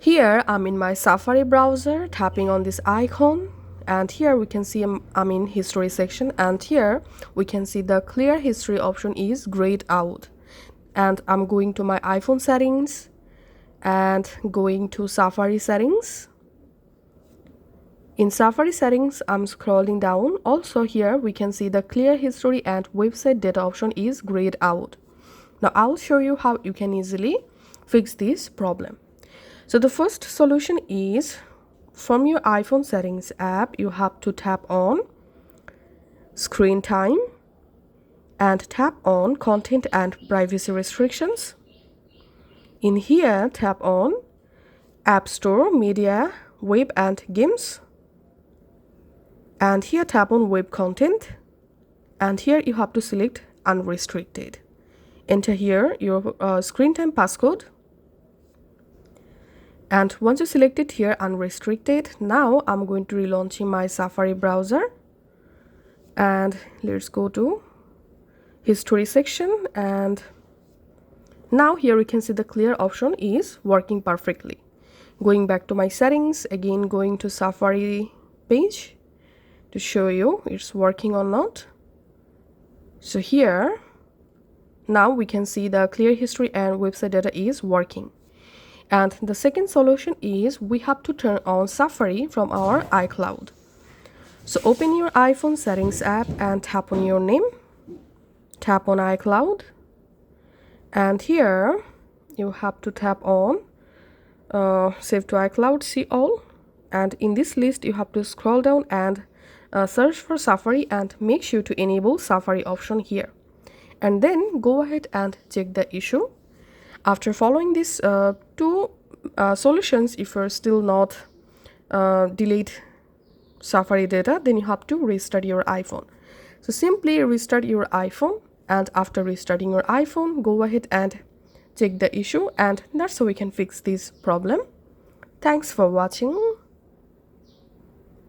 Here I'm in my Safari browser, tapping on this icon, and here we can see I'm in history section, and here we can see the clear history option is grayed out. And I'm going to my iPhone settings and going to Safari settings. In Safari settings, I'm scrolling down. Also here we can see the clear history and website data option is grayed out. Now I'll show you how you can easily fix this problem. So the first solution is, from your iPhone settings app, you have to tap on screen time and tap on content and privacy restrictions. In here, tap on App Store, Media, Web and Games. And here tap on Web Content. And here you have to select Unrestricted. Enter here your screen time passcode. And once you select it here, Unrestricted, now I'm going to relaunching my Safari browser. And let's go to history section, and now here we can see the clear option is working perfectly. Going back to my settings, again going to Safari page to show you it's working or not. So here now we can see the clear history and website data is working. And the second solution is we have to turn on Safari from our iCloud. So open your iPhone settings app and tap on your name, tap on iCloud, and here you have to tap on Save to iCloud, see all, and in this list you have to scroll down and search for Safari and make sure to enable Safari option here, and then go ahead and check the issue. After following these two solutions, if you're still not delete Safari data, then you have to restart your iPhone. So simply restart your iPhone, and after restarting your iPhone, go ahead and check the issue, and that's how we can fix this problem. Thanks for watching.